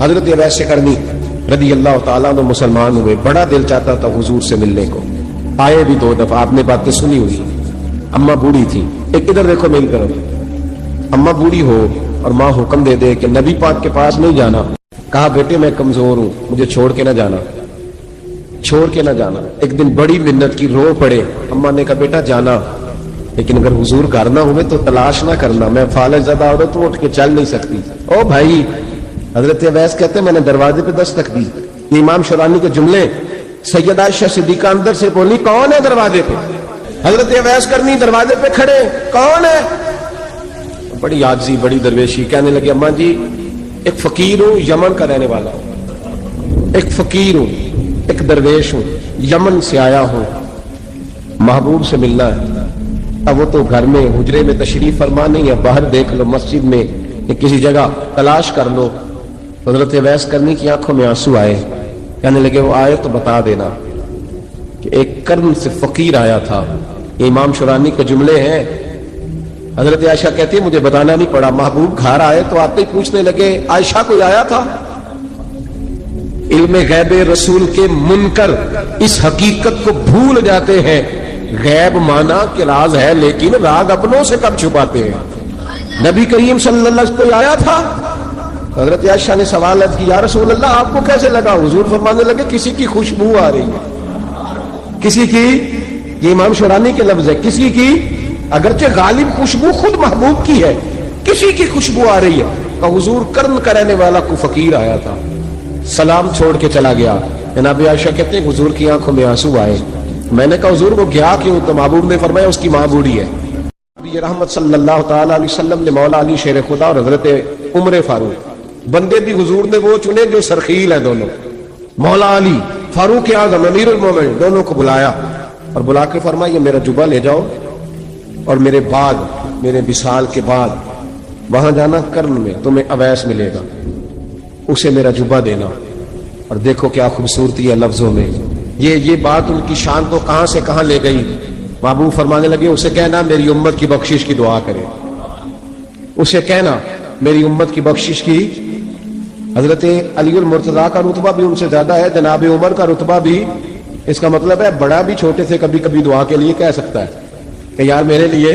حضرت اویس کرنی رضی اللہ تعالیٰ عنہ مسلمان ہوئے، بڑا دل چاہتا تھا حضور سے ملنے کو، آئے بھی 2 دفعہ، آپ نے باتیں سنی ہوئی۔ اماں بوڑھی تھی، ایک ادھر دیکھو میری طرف، اماں بوڑھی ہو اور ماں حکم دے دے کہ نبی پاک کے پاس نہیں جانا، کہا بیٹے میں کمزور ہوں، مجھے چھوڑ کے نہ جانا، چھوڑ کے نہ جانا۔ ایک دن بڑی منت کی، رو پڑے، اماں نے کہا بیٹا جانا، لیکن اگر حضور گھر نہ ہوئے تو تلاش نہ کرنا، میں فالج زدہ عورت ہوں، اٹھ کے چل نہیں سکتی۔ او بھائی، حضرت اویس کہتے ہیں میں نے دروازے پہ دستک دی، یہ امام شورانی کے جملے، سیدہ عائشہ صدیقہ اندر سے بولی کون ہے دروازے پہ؟ حضرت اویس کرنی دروازے پہ کھڑے، کون ہے؟ بڑی عاجزی، بڑی درویشی، کہنے لگے اماں جی ایک فقیر ہوں، یمن کا رہنے والا ہوں، ایک فقیر ہوں، ایک درویش ہوں، یمن سے آیا ہوں، محبوب سے ملنا ہے۔ اب وہ تو گھر میں حجرے میں تشریف فرما نہیں ہے، باہر دیکھ لو، مسجد میں یا کسی جگہ تلاش کر لو۔ حضرت اویس کرنی کی آنکھوں میں آنسو آئے، کہنے لگے وہ آئے تو بتا دینا کہ ایک کرن سے فقیر آیا تھا۔ یہ امام شورانی کے جملے ہیں۔ حضرت عائشہ کہتی ہے مجھے بتانا نہیں پڑا، محبوب گھر آئے تو آتے ہی پوچھنے لگے عائشہ کوئی آیا تھا؟ علم غیب رسول کے منکر اس حقیقت کو بھول جاتے ہیں، غیب مانا کہ راز ہے لیکن راز اپنوں سے کب چھپاتے ہیں۔ نبی کریم صلی اللہ علیہ وسلم کوئی آیا تھا؟ حضرت عائشہ نے سوال کی یا رسول اللہ آپ کو کیسے لگا؟ حضور فرمانے لگے کسی کی خوشبو آ رہی ہے، کسی کی، یہ امام شورانی کے لفظ ہے، کسی کی، اگرچہ غالب خوشبو خود محبوب کی ہے، کسی کی خوشبو آ رہی ہے۔ کہ حضور کرن کرنے والا کو فقیر آیا تھا، سلام چھوڑ کے چلا گیا۔ جناب عائشہ کہتے ہیں حضور کی آنکھوں میں آنسو آئے، میں نے کہا حضور وہ گیا کیوں؟ تو محبوب نے فرمایا اس کی ماں بوڑھی ہے۔ نبی رحمت صلی اللہ تعالی علیہ وسلم نے مولا علی شیر خدا اور حضرت عمر فاروق، بندے بھی حضور نے وہ چنے جو سرخیل ہیں دونوں، مولا علی، فاروق اعظم، امیر المومنین، دونوں کو بلایا اور بلا کے فرمایا یہ میرا جبہ لے جاؤ اور میرے بعد، میرے وصال کے بعد وہاں جانا کرن میں تمہیں اویس ملے گا، اسے میرا جبہ دینا۔ اور دیکھو کیا خوبصورتی ہے لفظوں میں، یہ بات ان کی شان کو کہاں سے کہاں لے گئی۔ محبوب فرمانے لگے اسے کہنا میری امت کی بخشش کی دعا کرے، اسے کہنا میری امت کی بخشش کی۔ حضرت علی المرتضیٰ کا رتبہ بھی ان سے زیادہ ہے، جناب عمر کا رتبہ بھی، اس کا مطلب ہے بڑا بھی چھوٹے سے کبھی کبھی دعا کے لیے کہہ سکتا ہے کہ یار میرے لیے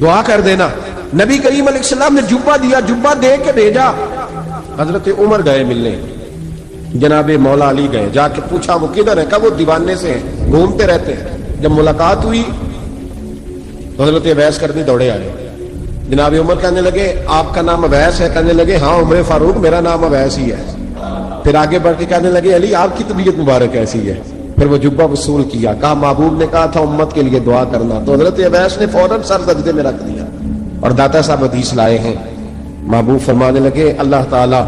دعا کر دینا۔ نبی کریم علیہ السلام نے جبہ دیا، جبہ دے کے بھیجا۔ حضرت عمر گئے ملنے، جناب مولا علی گئے، جا کے پوچھا وہ کدھر ہے؟ کہا وہ دیوانے سے ہیں، گھومتے رہتے ہیں۔ جب ملاقات ہوئی تو حضرت اویس کرنی دوڑے آئے، جناب عمر کہنے لگے آپ کا نام اویس ہے؟ کہنے لگے ہاں عمر فاروق میرا نام اویس ہی ہے۔ پھر آگے بڑھ کے کہنے لگے علی آپ کی طبیعت مبارک ایسی ہے۔ پھر وہ جبہ وصول کیا، کہا محبوب نے کہا تھا امت کے لیے دعا کرنا، تو حضرت اویس نے فوراً سر سجدے میں رکھ دیا۔ اور داتا صاحب حدیث لائے ہیں، محبوب فرمانے لگے اللہ تعالیٰ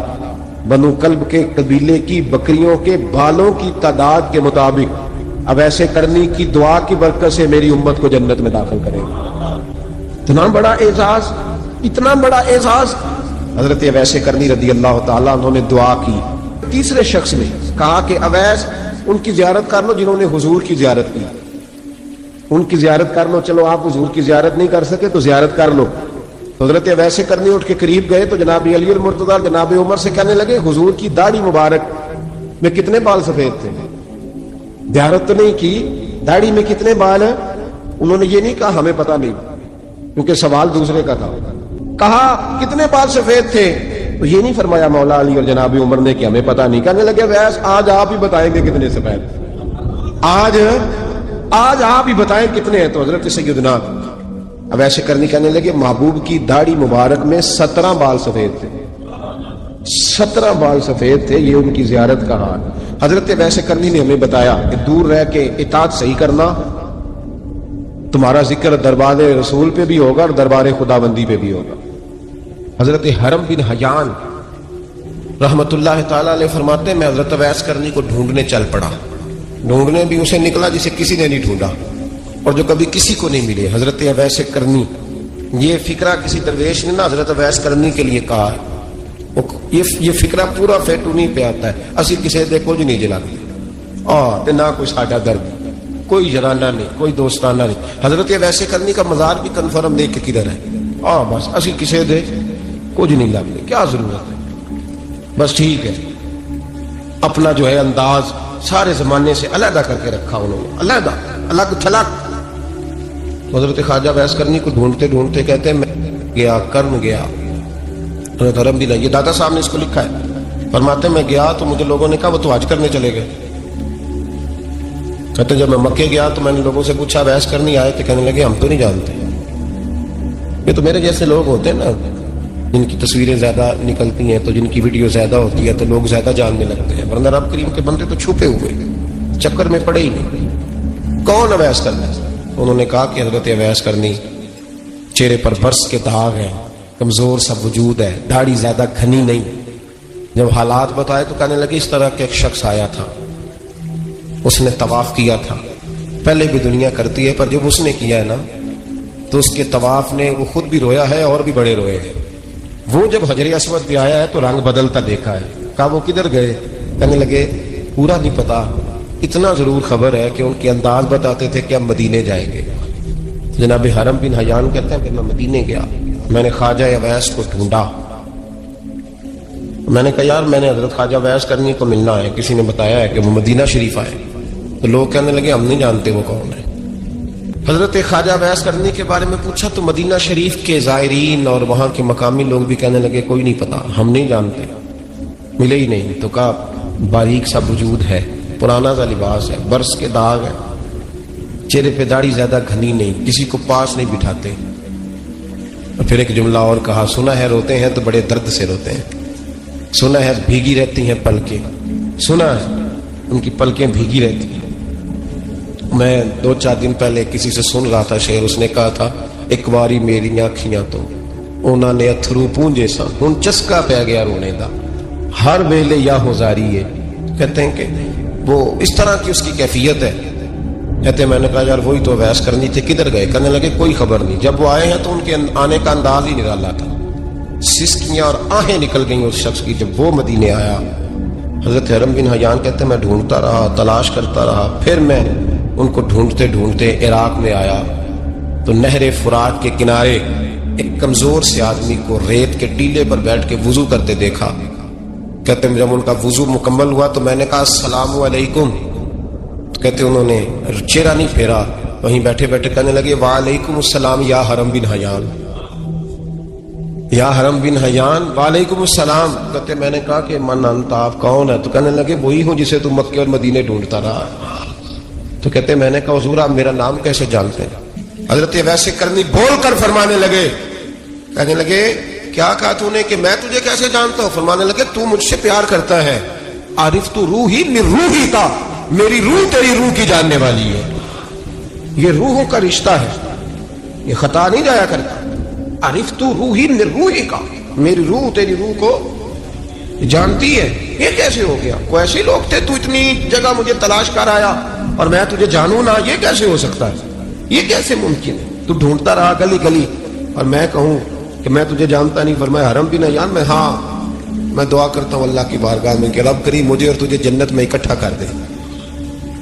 بنو کلب کے قبیلے کی بکریوں کے بالوں کی تعداد کے مطابق اویس کرنی کی دعا کی برکت سے میری امت کو جنت میں داخل کرے گا۔ اتنا بڑا اعزاز، اتنا بڑا اعزاز۔ حضرت اویس کرنی رضی اللہ تعالیٰ انہوں نے دعا کی۔ تیسرے شخص نے کہا کہ اویس ان کی زیارت کر لو جنہوں نے حضور کی زیارت کی، ان کی زیارت کر لو، چلو آپ حضور کی زیارت نہیں کر سکے تو زیارت کر لو۔ حضرت اویس کرنی اٹھ کے قریب گئے تو جناب علی المرتضیٰ جناب عمر سے کہنے لگے حضور کی داڑھی مبارک میں کتنے بال سفید تھے؟ زیارت تو نہیں کی، داڑھی میں کتنے بال ہیں؟ انہوں نے یہ نہیں کہا ہمیں پتہ نہیں، کیونکہ سوال دوسرے کا تھا۔ کہا کتنے بال سفید تھے؟ تو یہ نہیں فرمایا مولا علی اور جناب عمر نے کہ ہمیں پتہ نہیں۔ کہنے لگے ویس آج آپ ہی بتائیں گے کتنے سفید، آج آپ ہی بتائیں کتنے ہیں۔ تو حضرت سیدنا اویس کرنی کہنے لگے محبوب کی داڑھی مبارک میں 17 بال سفید تھے، 17 بال سفید تھے، یہ ان کی زیارت کا حال۔ حضرت اویس کرنی نے ہمیں بتایا کہ دور رہ کے اطاعت صحیح کرنا، تمہارا ذکر دربار رسول پہ بھی ہوگا اور دربار خداوندی پہ بھی ہوگا۔ حضرت حرم بن حیان رحمت اللہ تعالی علیہ فرماتے ہیں میں حضرت اویس کرنی کو ڈھونڈنے چل پڑا، ڈھونڈنے بھی اسے نکلا جسے کسی نے نہیں ڈھونڈا اور جو کبھی کسی کو نہیں ملے۔ حضرت اویس کرنی، یہ فکرہ کسی درویش نے نا حضرت اویس کرنی کے لیے کہا ہے، یہ فکرہ پورا فیٹونی پہ آتا ہے، اسی کسی دے کچھ نہیں جلا دیا نہ کوئی ساڈا درد، کوئی جرانہ نہیں، کوئی دوستانہ نہیں۔ حضرت اویس کرنی کا مزار بھی کنفرم نہیں کہ کدھر ہے، بس اسی کسی دے کچھ نہیں لگتے، کیا ضرورت ہے۔ بس ٹھیک ہے، اپنا جو ہے انداز سارے زمانے سے علیحدہ کر کے رکھا انہوں نے، علیحدہ، الگ تھلگ۔ حضرت خواجہ ویس کرنی کو ڈھونڈتے ڈھونڈتے کہتے ہیں میں گیا، کرن گیا، دھرم بھی نہیں، یہ دادا صاحب نے اس کو لکھا ہے، فرماتے ہیں میں گیا تو مجھے لوگوں نے کہا وہ تو حج کرنے چلے گئے۔ کہتے ہیں جب میں مکے گیا تو میں نے لوگوں سے پوچھا ویس کرنی آئے تو کہنے لگے ہم تو نہیں جانتے۔ یہ تو میرے جیسے لوگ ہوتے ہیں نا، جن کی تصویریں زیادہ نکلتی ہیں تو جن کی ویڈیو زیادہ ہوتی ہے تو لوگ زیادہ جاننے لگتے ہیں، ورنہ رب کریم کے بندے تو چھپے ہوئے، چکر میں پڑے ہی نہیں۔ کون اویس کرنی؟ انہوں نے کہا کہ حضرت اویس کرنی، چہرے پر برس کے داغ ہیں، کمزور سا وجود ہے، داڑھی زیادہ گھنی نہیں۔ جب حالات بتائے تو کہنے لگے اس طرح کے ایک شخص آیا تھا، اس نے طواف کیا تھا، پہلے بھی دنیا کرتی ہے پر جب اس نے کیا ہے نا تو اس کے طواف نے وہ خود بھی رویا ہے اور بھی بڑے روئے ہیں۔ وہ جب حجر اسود پہ آیا ہے تو رنگ بدلتا دیکھا ہے۔ کہا وہ کدھر گئے؟ کہنے لگے پورا نہیں پتا، اتنا ضرور خبر ہے کہ ان کے انداز بتاتے تھے کہ ہم مدینے جائیں گے۔ جناب حرم بن حیان کہتے ہیں کہ میں مدینے گیا، میں نے خواجہ اویس کو ڈھونڈا، میں نے کہا یار میں نے حضرت خواجہ اویس کرنی کو ملنا ہے، کسی نے بتایا ہے کہ وہ مدینہ شریف آئے، تو لوگ کہنے لگے ہم نہیں جانتے وہ کون ہے۔ حضرت خواجہ اویس کرنی کے بارے میں پوچھا تو مدینہ شریف کے زائرین اور وہاں کے مقامی لوگ بھی کہنے لگے کوئی نہیں پتا، ہم نہیں جانتے، ملے ہی نہیں۔ تو کہا باریک سا وجود ہے، پرانا سا لباس ہے، برس کے داغ ہے، چہرے پہ داڑھی زیادہ گھنی نہیں، کسی کو پاس نہیں بٹھاتے۔ پھر ایک جملہ اور کہا، سنا ہے روتے ہیں تو بڑے درد سے روتے ہیں، سنا ہے بھیگی رہتی ہیں پلکیں، سنا ہے ان کی پلکیں بھیگی رہتی ہیں۔ میں 2-4 دن پہلے کسی سے سن رہا تھا شعر، اس نے کہا تھا ایک باری میری آنکھیاں تو انہوں نے اتھرو پونجے سا ہن چسکا پہ گیا رونے دا، ہر ویلے یا ہوزاری ہے۔ کہتے ہیں کہ وہ اس طرح کی اس کی کیفیت ہے۔ کہتے ہیں میں نے کہا یار وہی تو اویس کرنی تھے، کدھر گئے؟ کہنے لگے کوئی خبر نہیں، جب وہ آئے ہیں تو ان کے آنے کا انداز ہی نرالا تھا، سسکیاں اور آہیں نکل گئیں اس شخص کی جب وہ مدینے آیا۔ حضرت حرم بن حیان کہتے ہیں میں ڈھونڈتا رہا، تلاش کرتا رہا، پھر میں ان کو ڈھونڈتے ڈھونڈتے عراق میں آیا تو نہر فرات کے کنارے ایک کمزور سے آدمی کو ریت کے ٹیلے پر بیٹھ کے وضو کرتے دیکھا۔ کہتے ہیں جب ان کا وضو مکمل ہوا تو میں نے کہا السلام علیکم، تو کہتے انہوں نے چہرہ نہیں پھیرا، وہیں بیٹھے بیٹھے کہنے لگے وعلیکم السلام یا حرم بن حیان، یا حرم بن حیان وعلیکم السلام۔ کہتے میں نے کہا کہ من انت، آپ کون ہے؟ تو کہنے لگے وہی ہوں جسے تم مکے اور مدینے ڈھونڈتا رہا۔ تو کہتے میں نے کہا حضور آپ میرا نام کیسے جانتے ہیں؟ حضرت ویسے کرنی بول کر فرمانے لگے، کہنے لگے کیا کہا تو نے کہ میں تجھے کیسے جانتا ہوں؟ فرمانے لگے تو مجھ سے پیار کرتا ہے، عارف تو روحی من روحی کا، میری روح تیری روح کی جاننے والی ہے، یہ روحوں کا رشتہ ہے، یہ خطا نہیں جایا کرتا۔ عارف تو روحی من روحی کا، میری روح تیری روح کو جانتی ہے۔ یہ کیسے ہو گیا؟ کوئی ایسے لوگ تھے تو اتنی جگہ مجھے تلاش کر آیا اور میں تجھے جانوں نہ، یہ کیسے ہو سکتا ہے؟ یہ کیسے ممکن ہے؟ تو ڈھونڈتا رہا گلی گلی اور میں کہوں کہ میں تجھے جانتا نہیں؟ فرمایا حرم بن حیان میں ہاں میں دعا کرتا ہوں اللہ کی بارگاہ میں کہ رب کریم مجھے اور تجھے جنت میں اکٹھا کر دے۔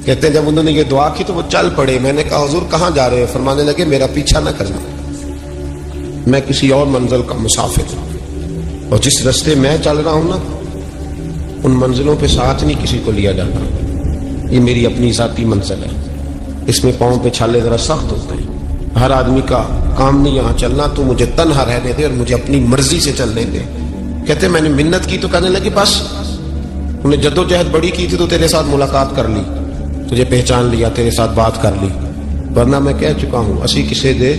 کہتے ہیں جب انہوں نے یہ دعا کی تو وہ چل پڑے۔ میں نے کہا حضور کہاں جا رہے ہیں؟ فرمانے لگے میرا پیچھا نہ کرنا، میں کسی اور منزل کا مسافر ہوں، اور جس رستے میں چل رہا ہوں نا ان منزلوں پہ ساتھ نہیں کسی کو لیا جاتا، یہ میری اپنی ذاتی منزل ہے، اس میں پاؤں پہ چھالے ذرا سخت ہوتے ہیں، ہر آدمی کا کام نہیں یہاں چلنا، تو مجھے تنہا رہنے دے اور مجھے اپنی مرضی سے چلنے دے۔ کہتے میں نے منت کی تو کہنے لگی بس انہیں جدوجہد بڑی کی تھی تو تیرے ساتھ ملاقات کر لی، تجھے پہچان لیا، تیرے ساتھ بات کر لی، ورنہ میں کہہ چکا ہوں اسی کسے دے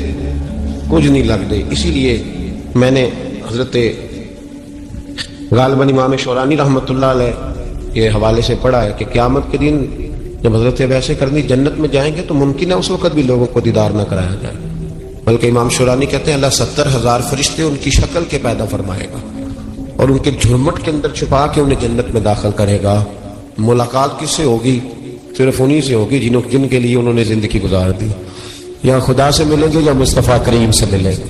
کچھ نہیں لگ دے۔ اسی لیے میں نے حضرت غالباً امام شورانی رحمۃ اللہ علیہ کے حوالے سے پڑھا ہے کہ قیامت کے دن جب حضرت ویسے کرنی جنت میں جائیں گے تو ممکن ہے اس وقت بھی لوگوں کو دیدار نہ کرایا جائے، بلکہ امام شورانی کہتے ہیں اللہ 70,000 فرشتے ان کی شکل کے پیدا فرمائے گا اور ان کے جھرمٹ کے اندر چھپا کے انہیں جنت میں داخل کرے گا۔ ملاقات کس سے ہوگی؟ صرف انہی سے ہوگی جن کے لیے انہوں نے زندگی گزار دی۔ یا خدا سے ملیں گے یا مصطفیٰ کریم سے ملیں گے،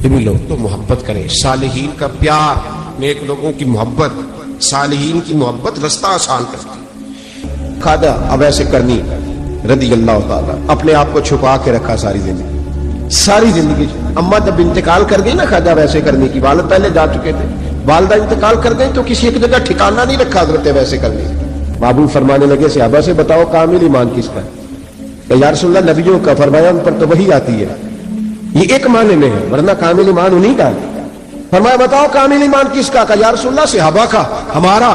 یہ بھی لوگ تو محبت کریں، صالحین کا پیار، نیک لوگوں کی محبت، صالحین کی محبت رستہ آسان کرتی۔ خواجہ اویس کرنی رضی اللہ تعالیٰ اپنے آپ کو چھپا کے رکھا ساری زندگی۔ اما جب انتقال کر گئی نا خواجہ اویس کرنی کی، والد پہلے جا چکے تھے، والدہ انتقال کر گئی تو کسی ایک جگہ ٹھکانہ نہیں رکھا حضرت ویسے کرنے. محبوب فرمانے لگے صحابہ سے بتاؤ کامل ایمان کس کا ہے؟ کہ یا رسول اللہ نبیوں کا. فرمایا ان پر تو وہی آتی ہے. یہ ایک معنی میں ہے ورنہ کامل ایمان انہی کا ہے. فرمایا بتاؤ کامل ایمان کس کا؟ کہ یا رسول اللہ صحابہ کا. ہمارا.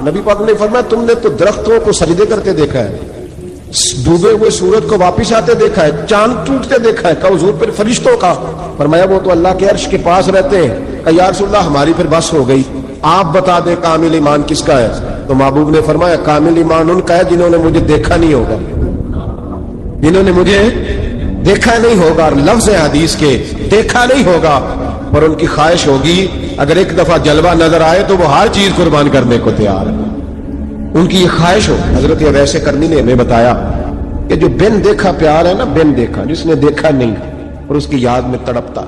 نبی پاک نے فرمایا تم نے تو درختوں کو سجدے کرتے دیکھا ہے, ڈوبے ہوئے سورج کو واپس آتے دیکھا ہے, چاند ٹوٹتے دیکھا ہے. کہ حضور پھر فرشتوں کا؟ فرمایا وہ تو اللہ کے عرش کے پاس رہتے ہیں. کہ یا رسول اللہ ہماری پھر بس ہو گئی, آپ بتا دیں کامل ایمان کس کا ہے. تو محبوب نے فرمایا کامل ایمان ان کا ہے جنہوں نے مجھے دیکھا نہیں ہوگا, جنہوں نے مجھے دیکھا نہیں ہوگا. اور لفظ حدیث کے دیکھا نہیں ہوگا پر ان کی خواہش ہوگی اگر ایک دفعہ جلوہ نظر آئے تو وہ ہر چیز قربان کرنے کو تیار ہے. ان کی یہ خواہش ہو. حضرت ویسے کرنی نے ہمیں بتایا کہ جو بن دیکھا پیار ہے نا, بن دیکھا, جس نے دیکھا نہیں اور اس کی یاد میں تڑپتا,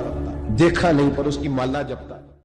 دیکھا نہیں پر اس کی مالا جپتا.